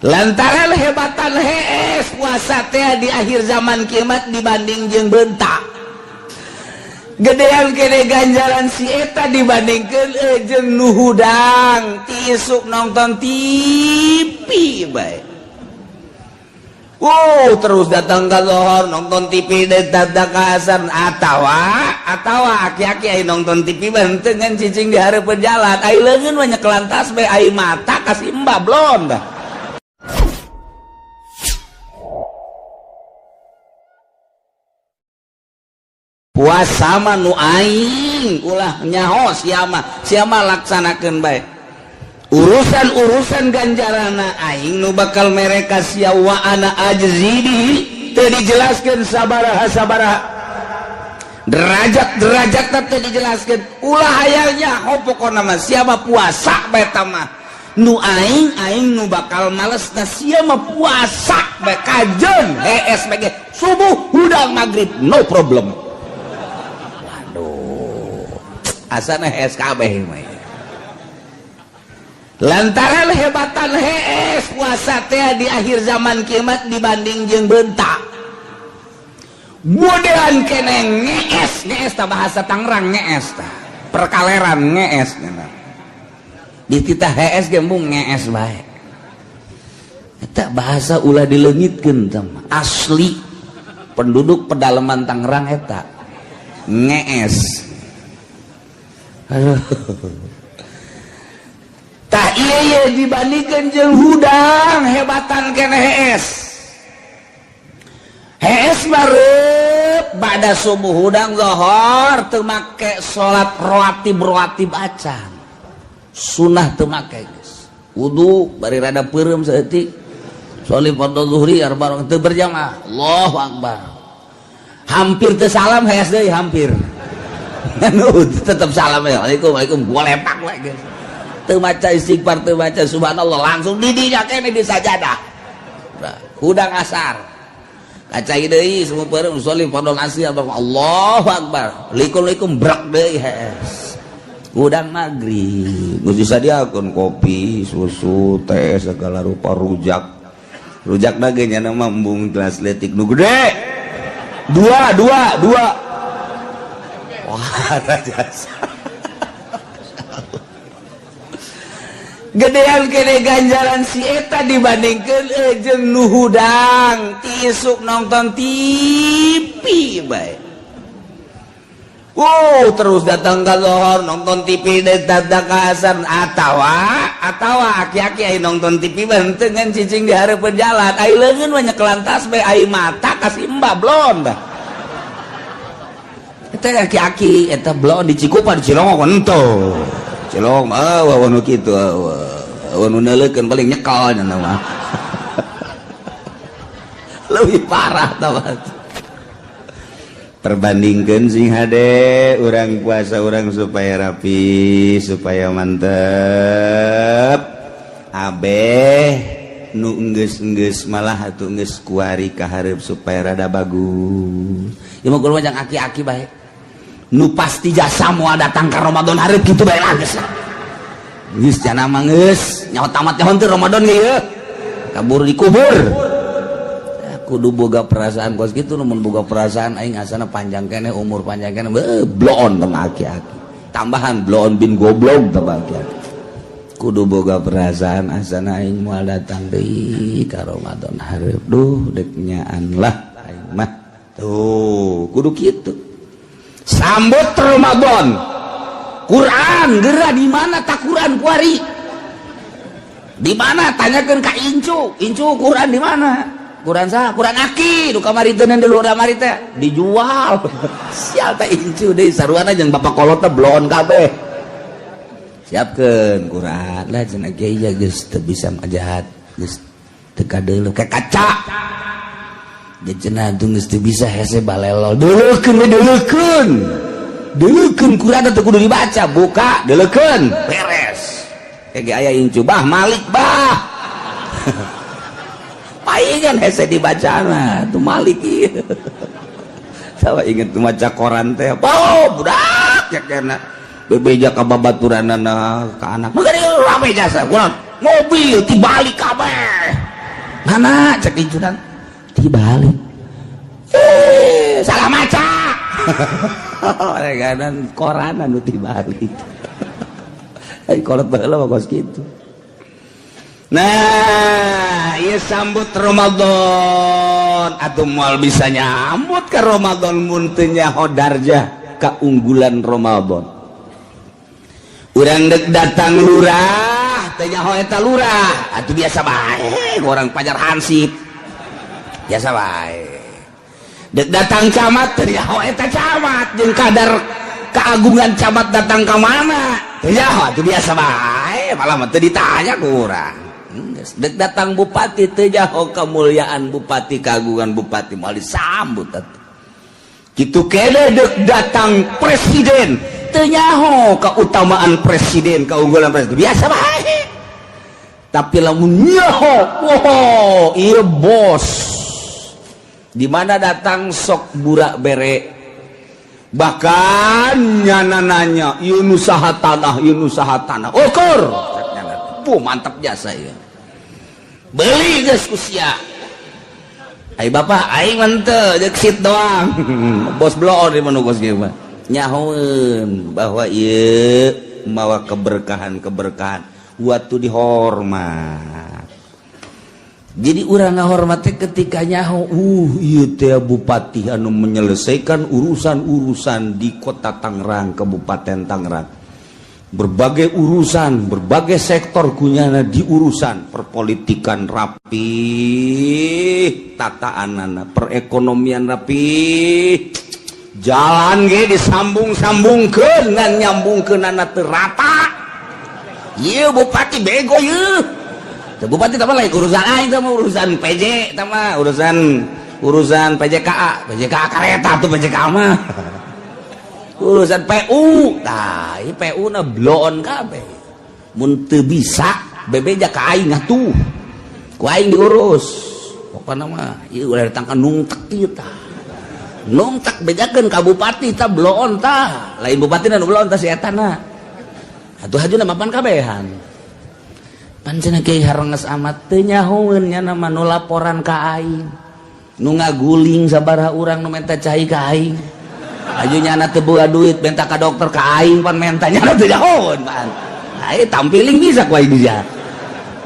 lantaran hebatan hees puasa teh di akhir zaman kiamat dibanding jeung bentak gedean kene ganjaran si eta dibandingkeun jeung nu hudang ti isuk nonton TV bae. Terus datang ke lohor nonton TV dadak ka asar atawa aki-aki aya nonton TV benteu ngan cicing di hareupeun jalan ai leungeun mah nyekelan tas bae ai mata kasih embah blon dah. Puasa mah nu aing ulah nyaho sia mah laksanakeun bae. Urusan ganjarana aing nu bakal mereka sia wa ana ajzidi teu dijelaskeun sabaraha derajat teu dijelaskeun ulah hayalnya pokona mah sia mah puasa bae tah mah nu aing nu bakal males na sia mah puasa bae kajeun hees bage subuh hudang maghrib no problem. Asana hees kabeh mah lantaran hebatan hees puasa teh di akhir zaman kiamat dibanding jeung bentak modelan kene ngees tah bahasa Tangerang ngees tah perkaleran ngees di kita hees ge mung ngees bae eta bahasa ulah dileungitkeun tah asli penduduk pedalaman Tangerang eta ngees. Aduh. Tah ieu dibandingkeun jeung hudang hebatan kene hees bareup bada subuh hudang zuhur teu make salat rawatib acan sunah teu make geus wudu bari rada peureum saeutik sholli fardhu zuhri arba'an teu berjamaah Allahu akbar hampir teu salam hees deui hampir anu tetep salam ya waalaikum gua lepak we geus teu maca istighfar teu maca subhanallah langsung di dinya kene di sajadah hudang asar kacai deui semua peureum sholli fardhu asr Allahu akbar likum brak deui hees hudang maghrib geus disadiakeun kopi susu teh segala rupa rujak dage nya mah embung gelas leutik nu gede dua wah jasa gedean kene ganjaran si eta dibandingkeun jeung nu hudang ti isuk nonton TV bae. Terus datang ka lohor nonton TV dadak ka asar atawa aki-aki aya nonton TV benteu ngan cicing di hareupeun jalan ai leungeun mah nyekelan tas bae ai mata kasih embah blon dah. Eta aki-aki eta blon di Cikupa di Cilongok henteu. Cilong mah nu kitu nu neuleukeun paling nyekal nya mah. Leuwih parah tah mah. Perbandingkeun sing hade urang puasa urang supaya rapi supaya mantep abeh nu enggeus malah atuh geus kuari ka hareup supaya rada bagus ieu mah kudu jangan aki-aki bae nu pasti jasa moal datang ka Ramadan hareup kitu bae lah geus geus cenah mah geus nyaho tamat nyaho teu Ramadan ge ieu kabur dikubur kudu boga perasaan kos gitu namun boga perasaan aing asana panjang kene umur panjang kene bloon tengah aki-aki tambahan bloon bin goblok tengah aki-aki kudu boga perasaan asana aing moal datang deui ka Ramadan hareup duh dek nyaan lah aing mah tuh kudu kitu sambut Ramadan Quran geura di mana tak Quran kuari di mana tanyakeun ka Incu Quran di mana Quran sah, Quran aki, du kamari teu neun dulu kamari teh dijual. Sial teh incu deui saruana jeung bapak kolot teh blon kabeh. Siapkeun Quran lah cenah kiai ya geus teu bisa majahat, geus teu kadeuleuh kayak kaca. Jadi cenah teu geus teu bisa hese balelol. Deuleukeun Quran teh kudu dibaca, buka, deuleukeun, beres. Kayak aya incu bah Malik bah. Palingan hese dibacana tuh Malik ieu. Sawa inget maca koran teh. Budak ya kena. Bebeja ka babaturanana ka anak. Magari rame jasa. Mobil tibalik kabeh. mana cek incunan dibalik salah maca reganan koran anu dibalik kolot baheula mah gitu. Nah, ieu sambut Ramadan atuh moal bisa nyambut ka Ramadan mun teu nyaho darjah kaunggulan Ramadan. Urang dek datang lurah teu nyaho eta lurah atuh biasa bae urang pajar hansip biasa bae. Dek datang camat teu nyaho eta camat jeung kadar keagungan camat datang ka mana teu nyaho atuh biasa bae malah mah teu ditanya ku urang. Dek datang bupati teu nyaho kemuliaan bupati kagungan bupati moal disambut atuh. Kitu kene dek datang presiden teu nyaho keutamaan presiden kaunggulan presiden biasa bae. Tapi lamun nyaho wow ieu bos di mana datang sok burak bere bahkan nyana nanya ieu nu saha tanah ukur mantap jasa ya beli geus kusia ai bapak aing mah teu deuk sit doang bos bloon di manugos ge mah nyahoeun bahwa ieu mawa keberkahan waktu dihormat. Jadi urang ngahormat ketika nyaho ieu teh bupati anu menyelesaikan urusan-urusan di kota Tangerang, Kabupaten Tangerang. Berbagai urusan, berbagai sektor kunyana diurusan, perpolitikan rapi, tataanana, perekonomian rapi, jalan ge disambung-sambungkeun ngan nyambungkeunana teu rata. Ieu bupati bego ieu. Teu bupati teh lain urusan aing teh mah urusan PJ teh mah urusan PJKA kareta tuh PJKA mah. Urusan PU tah ieu PU na bloon kabeh mun teu bisa bebeja ka aing atuh ku aing diurus pokona mah ieu ulah datang ka nungtek ieu tah nungtek bejakeun ka bupati tah bloon tah lain bupati nu bloon tah si eta na atuh hajuna mapan kabehan pancen kieu harenges amat teu nyahoeun nya nama nu laporan ka aing nu ngaguling sabaraha urang nu menta cai ka aing ajunya anak teu boga duit minta ka dokter ka aing pan mentanya teu nyahoeun pan ai tampiling bisa ku aing dia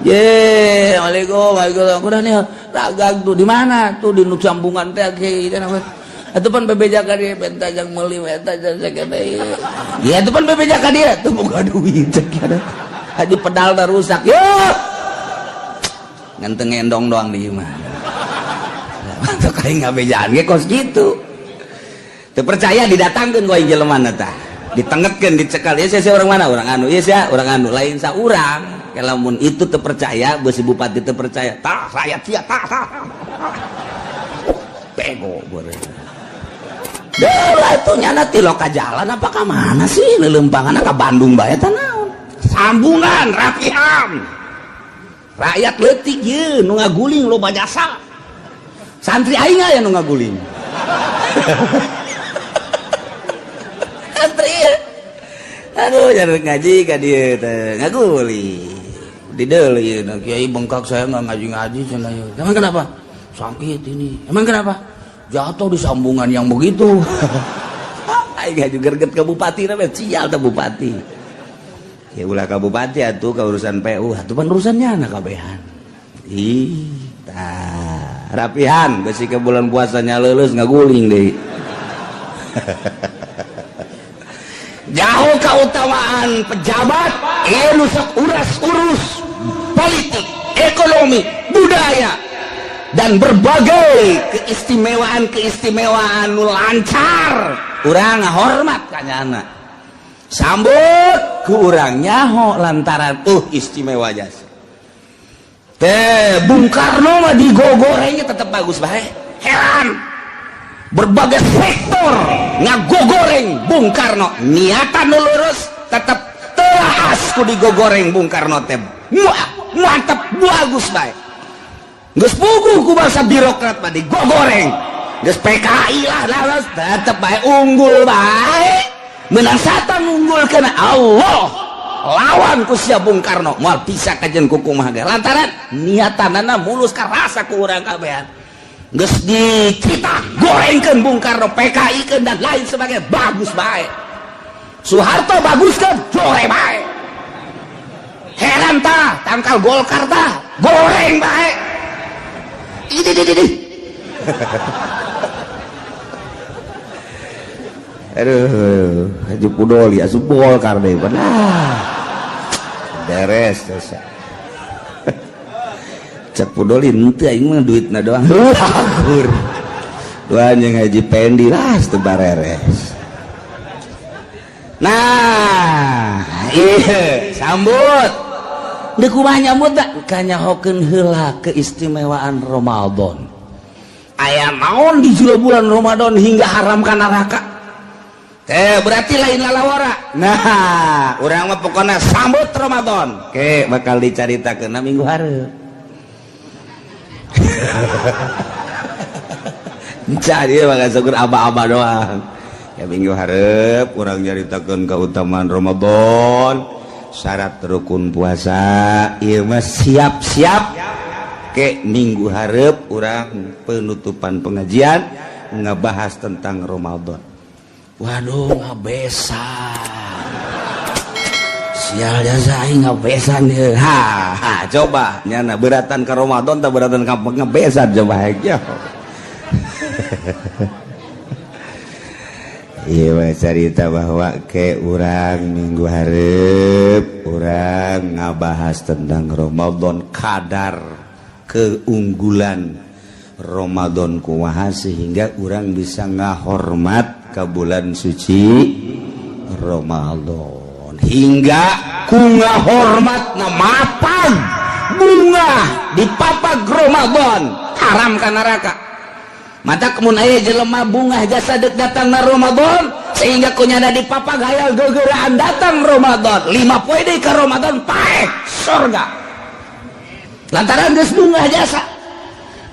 ye waalaikumsalam kudah nih ragag tuh di mana tuh di nu sambungan teh ge atuh pan bebeja ka dieu benta jang meuli eta jang sakete ya atuh pan bebeja ka dieu teu boga duit cek ada haji pedal da rusak yo ngan teu ngendong doang di mah mantap aing ngabejaan ge kos gitu. Terpercaya didatangkan ku aing jelema tah ditengetkeun dicekal ieu sia orang mana orang anu ieu sia orang anu lain saurang lamun itu terpercaya beusi bupati terpercaya tah rakyat sia tah bego beureuh deula itu nyana ti loka jalan apa ka mana sih leuleumpanganna ka Bandung bae tah naon sambungan rapihan rakyat leutik ieu nu ngaguling loba jasa santri aing aya nu ngaguling aduh jangan ngaji ka dieu teh ngaguli di deul ieu kiai bengkak saya nggak ngaji-ngaji cenah ieu emang kenapa sakit ini emang kenapa jatuh di sambungan yang begitu aing ngaju gerget ka bupati na sial teh bupati ya ulah ka bupati atuh ka urusan PU atuh pan urusannya anak kabehan ih tah rapihan besi ke bulan puasanya leuleus ngaguling deui jauh keutamaan pejabat ieu sok urus politik ekonomi budaya dan berbagai keistimewaan nu lancar urang ngahormat ka nyana sambut ku urang nyaho lantaran istimewa jasa teh Bung Karno mah digogorengnya tetap bagus bae heran berbagai sektor ngagogoreng Bung Karno niatan nu lurus tetap telas ku digogoreng Bung Karno teh mantep bagus bae geus puguh ku bangsa birokrat mah digogoreng geus PKI lah laras tetep bae unggul bae menang satan unggul kana Allah lawan ku sia Bung Karno moal bisa kajen kuku mah lantaran niatanana mulus ka rasa ku urang kabehan geus dicerita gorengkeun Bung Karno PKI keun dan lain sebagainya bagus bae Soeharto baguskeun jore bae heran tah tangkal Golkar tah goreng bae ini aduh Haji Pudoli asup Golkar deh benar beres cek Pudoli ente aing mah duitna doang hakur doang yang Haji Pendi lah teu bareres nah iya sambut deuk kumaha nyambut da kanyahokeun heula keistimewaan Ramadan aya naon di bulan Ramadan hingga haram ka neraka berarti lain lalawara nah urang mah pokona sambut Ramadan ke bakal dicaritakeun minggu hareup cari bakal syukur aba-aba doang ya minggu hareup urang nyaritakeun kautamaan Ramadan syarat rukun puasa ieu mah siap-siap ke minggu hareup urang penutupan pengajian ngebahas tentang Ramadan. Waduh ngabesan sial jasa aing ngabesan ya ha coba nyana beratan ke Ramadan tak beratan ka ngabesan coba aja iya cerita bahwa ke urang minggu hareup urang ngabahas tentang Ramadan kadar keunggulan Ramadan kumaha sehingga urang bisa ngahormat ke bulan suci Ramadan hingga ku ngahormatna mapag bunga di papag Ramadan haram ka neraka mata kemun aya jelema bunga jasa deuk datangna Ramadan sehingga kunyana di papag hayal gegeuraan datang Ramadan 5 poe deui ka Ramadan paeh surga lantaran geus bunga jasa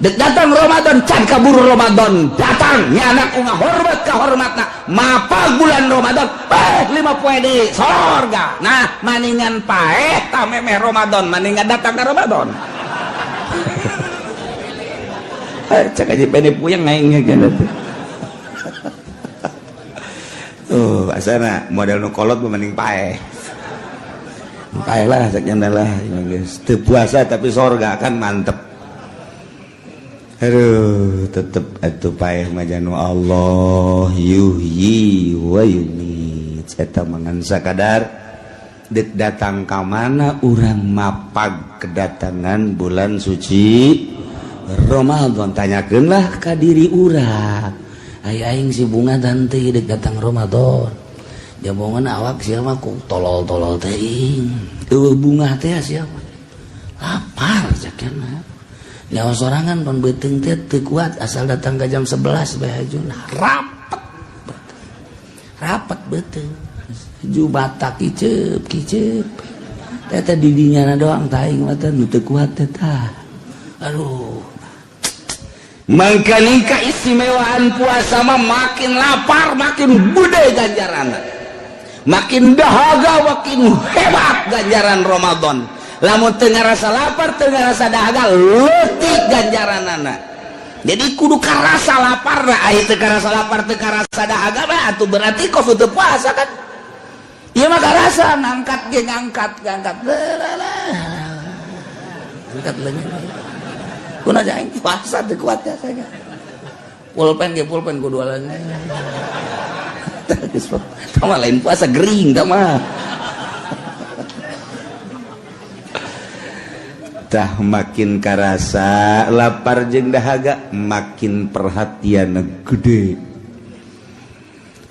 dek datang Ramadan can kaburu Ramadan datang nyana ku ngahormat ka hormatna mapag bulan Ramadan paeh 5 poe deui surga nah maningan paeh ta memeh Ramadan maningan datang ka Ramadan cak aja pene puyeng aingnya kan asana model nu kolot mending paeh paeh lah sakjana lah geus teu puasa tapi sorga kan mantep aduh tetep atuh paeh mah janu Allah yuhyi wa yumiit eta mangan sakadar deuk datang ka mana urang mapag kedatangan bulan suci Ramadan tanyakeunlah ka diri urang aing si bunga dan teh deuk datang Ramadan jamongan awak sia mah ku tolol-tolol teuing eueuh bunga teh sia mah lapar cakeuna nyawa sorangan pan beuteung teh teu kuat asal datang ka jam 11 bae hajuna rapet beuteung ju batak kiceup teh didinyana doang tah aing mah teh nu teu kuat teh tah aduh mangkani keistimewaan puasa mah makin lapar makin gede ganjaranna makin dahaga makin hebat ganjaran Ramadan lamun teu ngarasa lapar teu ngarasa dahaga leutik ganjaranana jadi kudu karasa lapar da aya teu karasa lapar teu karasa dahaga mah atuh berarti kos teu puasa kan ieu mah karasa ngangkat ge ngangkat leungit kuna aing puasa teu kuat ya saya pulpen kudu alan tama lain puasa gering tama tah makin karasa lapar jeung dahaga makin perhatian gede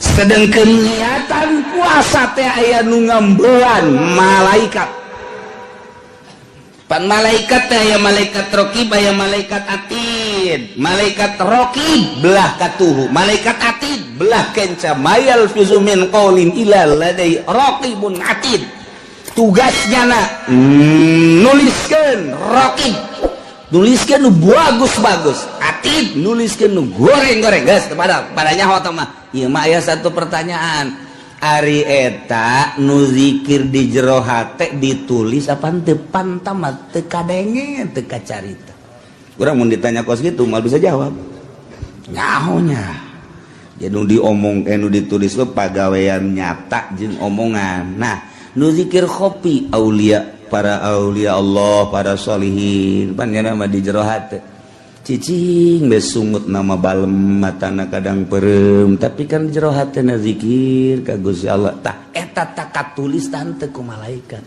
sedengkeun niatan puasa teh aya nu ngambelan malaikat pan malaikat teh aya malaikat raqib aya malaikat atid malaikat raqib belah katuhu malaikat atid belah kenca mayal fizu min qaulin illa ladai raqibun atid tugasnya nuliskeun raqib nuliskeun nu bagus-bagus atid nuliskeun nu goreng-goreng geus pada nyaho teh mah ieu mah aya satu pertanyaan Ari eta nu zikir di jero hate ditulis apa teu pantamat teu kadenge teu kacarita. Urang mun ditanya kos gitu mal bisa jawab. Nyahonya. Jadi nu diomong nu ditulis we pagawean nyata jeung omongan. Nah, nu zikir khofi aulia para aulia Allah, para sholihin pan nya mah di jero hate. Cicing besungut nama balem matana kadang perem tapi kan jero hatena zikir ka Gusti Allah tah eta tak katulis tante ku malaikat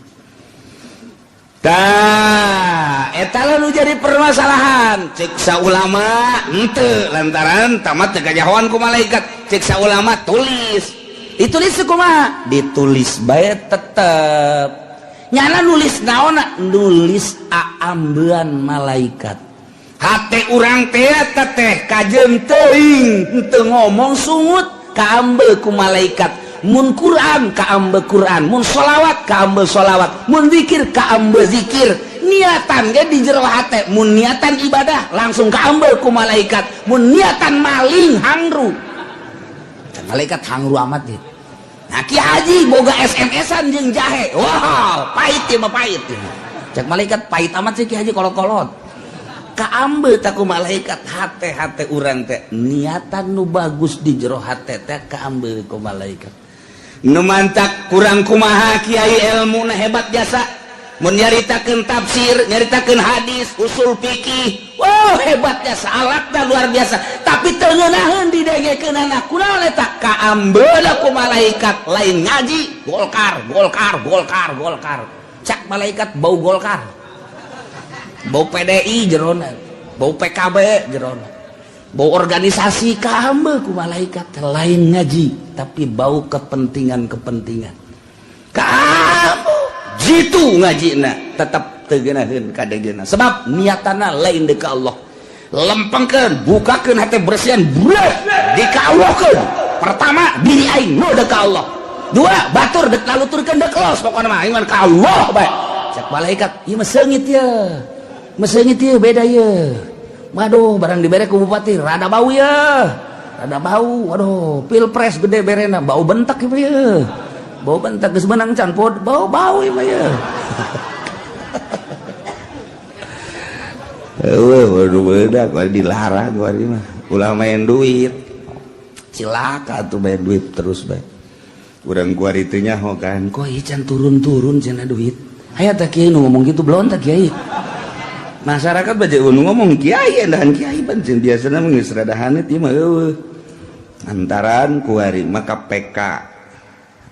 tah eta lalu jadi permasalahan cek saulama henteu lantaran tamat teu kajahoan ku malaikat cek saulama tulis ditulis kumaha ditulis bae tetep nyana nulis naonna nulis aambean malaikat hate urang teh teh kajem teuing teu ngomong sungut kaambe ku malaikat mun Quran kaambe Quran mun sholawat kaambe sholawat mun zikir kaambe zikir niatan ge di jero hate mun niatan ibadah langsung kaambe ku malaikat mun niatan maling hangru malaikat hangru amat deh. Nah Ki Haji boga SMS-an jeung jahe wow pahit ieu mah pahit cek malaikat pahit amat sih Ki Haji kolot-kolot kaambe tak ku malaikat hate urang teh niatan nu bagus di jero hate teh kaambe ku malaikat nu mantak kurang kumaha kiai ilmuna hebat jasa mun nyaritakeun tafsir nyaritakeun hadis usul fikih wow hebat jasa alatna luar biasa tapi teu ngeunaheun didengekeun anak kunaon eta kaambe ku malaikat lain ngaji golkar cak malaikat bau golkar bau PDI jerona, bau PKB jerona, bau organisasi kaambe ku malaikat lain ngaji tapi bau kepentingan kamu jitu ngajina tetap teu geunaheun ka degeuna sebab niatana lain deuk ka Allah lempengkeun bukakeun hate bersihan bulat dikaawahkeun pertama diri aing nu deuk ka Allah dua batur deuk laluturkeun deuk los pokona mah iman ka Allah bae cek malaikat ieu mah seungit ye mesengit ieu beda ye. Waduh barang dibere ku bupati rada bau ya. Rada bau. Waduh pilpres gede berena bau bentak ieu ye. Bau bentak geus meunang can pod bau ieu mah ye. Waduh bedak dilarang ari mah. Ulah main duit. Cilaka tuh main duit terus bae. Urang ku ari teu nyaho kan. Kok ieu can turun-turun cenah duit. Aya teh kiai nu ngomong kitu belum teh kiai. Masyarakat baca ngomong kiai dan kiai pancen biasana geus rada hanet ieu mah eueuh antaran kuari maka PK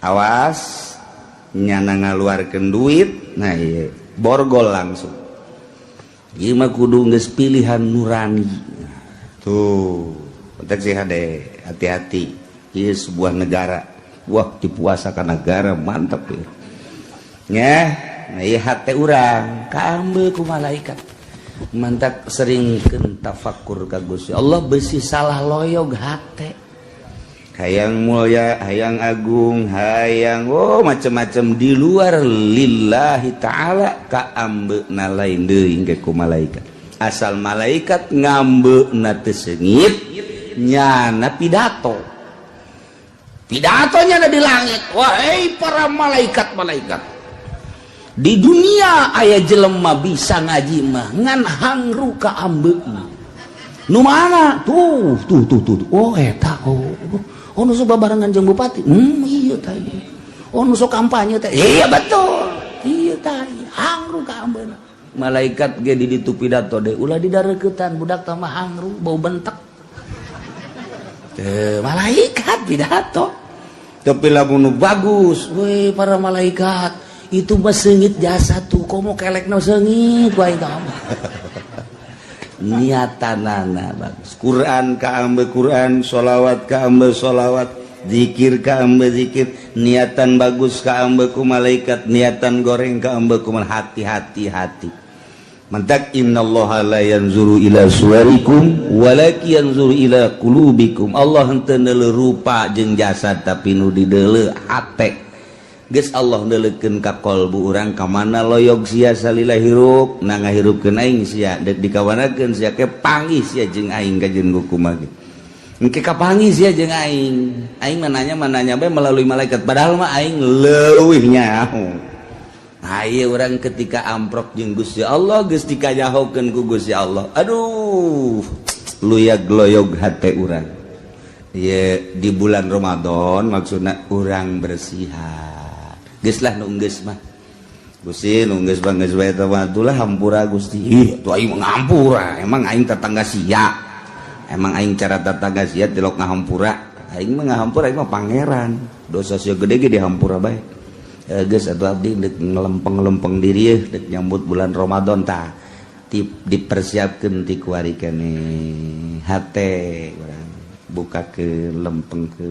awas nyana ngaluarkeun duit nah ieu borgol langsung ieu mah kudu geus pilihan nurani tuh penting sih hade hati-hati ieu sebuah negara wah dipuasakan negara mantap ya nya nah ieu hate urang kaambe ku malaikat mantak seringkeun tafakkur ka Gusti Allah beusi salah loyog hate hayang mulya hayang agung hayang macam-macam di luar lillahi ta'ala kaambeuna lain deui engke ku malaikat asal malaikat ngambeuna teu seungit nyana pidatonya ada di langit wahai para malaikat di dunia aya jelema bisa ngaji mah ngan hangru ka ambeuna nu mana tuh oh eta nu sok babarengan jeung bupati iya tadi nu sok kampanye teh iya betul iya tadi hangru ka ambeuna malaikat ge di ditu pidato deh ulah didareuketan budak teh mah hangru bau bentek malaikat pidato tapi lamun bagus we para malaikat itu mah seungit jasa tuh komo kelekna seungit wae kamu niatanana bagus Quran kaambe Quran sholawat kaambe sholawat zikir kaambe zikir niatan bagus kaambe ku malaikat niatan goreng kaambe ku hati mantak innallaha la yanzuru ila suwarikum walakin yanzuru ila qulubikum Allah henteu neuleuh rupa jeung jasad tapi nu dideuleuh hate geus Allah neuleukeun ka qalbu urang ka mana loyog sia salila hirup na ngahirupkeun aing sia deuk dikawanakeun sia ke panggih sia jeung aing ka jeung kumaha engke kapangis ya jeung aing mananya bae melalui malaikat padahal mah aing leuwih nyaho. Ayo orang ketika amprok jeung Gusti Allah geus dikajahokeun ku Gusti Allah. Aduh, luyag gloyog hate urang. Ieu di bulan Ramadan maksudna urang bersihan. Geus lah nu geus mah. Gusti nu geus geus bae teh lah hampura Gusti. Ih, tuh aing ngampura. Emang aing tetangga sia. Emang aing cara tetangga sia tilok ngahampura. Aing mah ngahampura aing mah pangeran. Dosa sia gede ge dihampura bae. Geus atuh abdi deuk ngelempeng-lempeng diri yeuh deuk nyambut bulan Ramadan tah dipersiapkeun ti kuari keneh hate urang buka ke lempeng ke